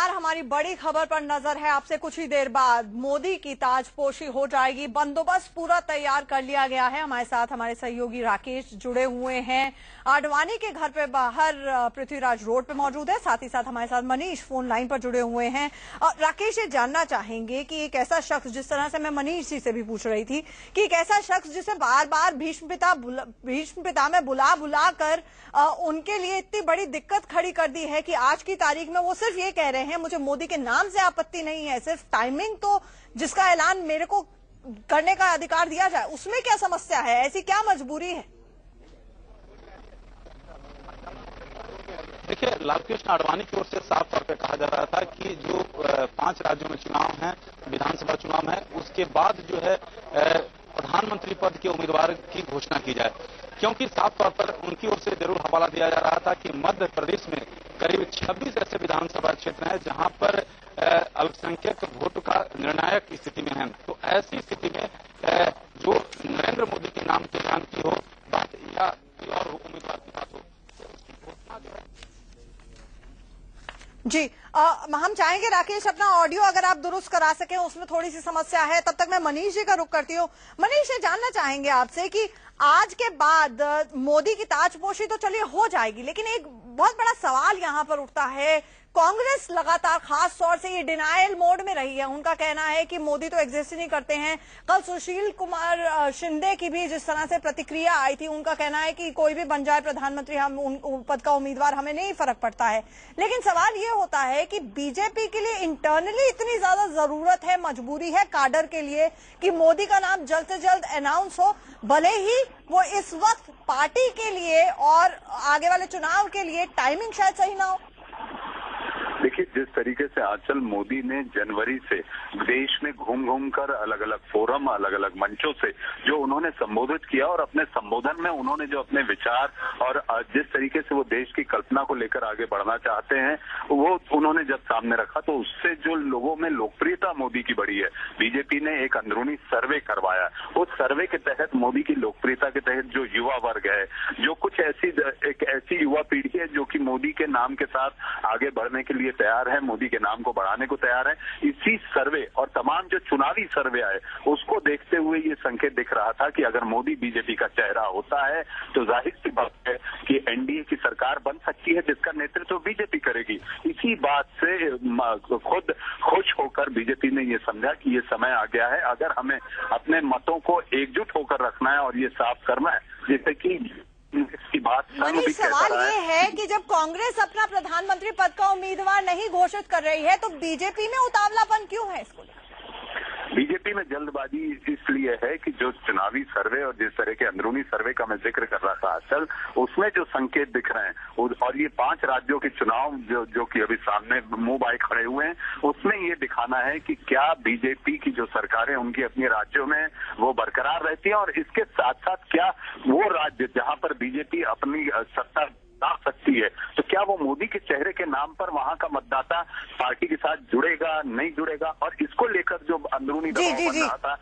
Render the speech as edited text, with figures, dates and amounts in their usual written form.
हमारी बड़ी खबर पर नजर है। आपसे कुछ ही देर बाद मोदी की ताजपोशी हो जाएगी। बंदोबस्त पूरा तैयार कर लिया गया है। हमारे साथ हमारे सहयोगी राकेश जुड़े हुए हैं। आडवाणी के घर पे बाहर पृथ्वीराज रोड पे मौजूद है। साथ ही साथ हमारे साथ मनीष फोन लाइन पर जुड़े हुए हैं। राकेश, ये जानना चाहेंगे कि एक ऐसा शख्स, जिस तरह से मैं मनीष जी से भी पूछ रही थी, कि एक ऐसा शख्स जिसे बार बार भीष्म पिता में बुला बुला कर उनके लिए इतनी बड़ी दिक्कत खड़ी कर दी है कि आज की तारीख में वो सिर्फ ये कह रहे हैं, मुझे मोदी के नाम से आपत्ति नहीं है, सिर्फ टाइमिंग तो जिसका ऐलान मेरे को करने का अधिकार दिया जाए, उसमें क्या समस्या है? ऐसी क्या मजबूरी है? देखिए, लालकृष्ण आडवाणी की ओर से साफ तौर पर कहा जा रहा था कि जो 5 राज्यों में चुनाव है, विधानसभा चुनाव है, उसके बाद जो है प्रधानमंत्री पद के उम्मीदवार की घोषणा की जाए, क्योंकि साफ तौर पर उनकी ओर से जरूर हवाला दिया जा रहा था कि मध्य प्रदेश में करीब 26 ऐसे विधानसभा क्षेत्र हैं जहां पर अल्पसंख्यक वोट का निर्णायक स्थिति में है। तो ऐसी स्थिति में जो नरेंद्र मोदी के नाम के ऐलान की हो बात या कोई और उम्मीदवार की बात हो, उसकी घोषणा जो है। जी, हम चाहेंगे राकेश अपना ऑडियो अगर आप दुरुस्त करा सकें, उसमें थोड़ी सी समस्या है। तब तक मैं मनीष जी का रुख करती हूँ। मनीष, ये जानना चाहेंगे आपसे कि आज के बाद मोदी की ताजपोशी तो चलिए हो जाएगी, लेकिन एक बहुत बड़ा सवाल यहाँ पर उठता है। कांग्रेस लगातार खास तौर से ये डिनायल मोड में रही है। उनका कहना है कि मोदी तो एग्जिस्ट ही नहीं करते हैं। कल सुशील कुमार शिंदे की भी जिस तरह से प्रतिक्रिया आई थी, उनका कहना है कि कोई भी बन जाए प्रधानमंत्री, हम उन पद का उम्मीदवार, हमें नहीं फर्क पड़ता है। लेकिन सवाल ये होता है कि बीजेपी के लिए इंटरनली इतनी ज्यादा जरूरत है, मजबूरी है काडर के लिए कि मोदी का नाम जल्द से जल्द अनाउंस हो, भले ही वो इस वक्त पार्टी के लिए और आगे वाले चुनाव के लिए टाइमिंग शायद सही ना हो। देखिए, जिस तरीके से आंचल मोदी ने जनवरी से देश में घूम घूम कर अलग अलग फोरम, अलग अलग मंचों से जो उन्होंने संबोधित किया, और अपने संबोधन में उन्होंने जो अपने विचार और जिस तरीके से वो देश की कल्पना को लेकर आगे बढ़ना चाहते हैं, वो उन्होंने जब सामने रखा तो उससे जो लोगों में लोकप्रियता मोदी की बढ़ी है। बीजेपी ने एक अंदरूनी सर्वे करवाया। उस सर्वे के तहत मोदी की लोकप्रियता के तहत जो युवा वर्ग है, जो कुछ एक ऐसी युवा पीढ़ी है जो कि मोदी के नाम के साथ आगे बढ़ने के लिए तैयार है, मोदी के नाम को बढ़ाने को तैयार है। इसी सर्वे और तमाम जो चुनावी सर्वे आए, उसको देखते हुए ये संकेत दिख रहा था कि अगर मोदी बीजेपी का चेहरा होता है तो जाहिर सी बात है कि एनडीए की सरकार बन सकती है, जिसका नेतृत्व बीजेपी करेगी। इसी बात से खुद खुश होकर बीजेपी ने ये समझा कि ये समय आ गया है, अगर हमें अपने मतों को एकजुट होकर रखना है और ये साफ करना है, जैसे कि इसकी बात मनीष, सवाल ये है कि जब कांग्रेस अपना प्रधानमंत्री पद का उम्मीदवार नहीं घोषित कर रही है, तो बीजेपी में उतावलापन क्यों है? इसको बीजेपी में जल्दबाजी इसलिए है कि जो चुनावी सर्वे और जिस तरह के अंदरूनी सर्वे का मैं जिक्र कर रहा था असल, उसमें जो संकेत दिख रहे हैं, और ये 5 राज्यों के चुनाव जो कि अभी सामने मुंह बाए खड़े हुए हैं, उसमें ये दिखाना है कि क्या बीजेपी की जो सरकारें उनकी अपने राज्यों में वो बरकरार रहती है, और इसके साथ साथ क्या वो राज्य जहां पर बीजेपी अपनी सत्ता ला सकती है, तो क्या वो मोदी के चेहरे के नाम पर वहां का मतदाता पार्टी के साथ जुड़ेगा, नहीं जुड़ेगा, और इसको लेकर जो अंदरूनी दबाव बन रहा था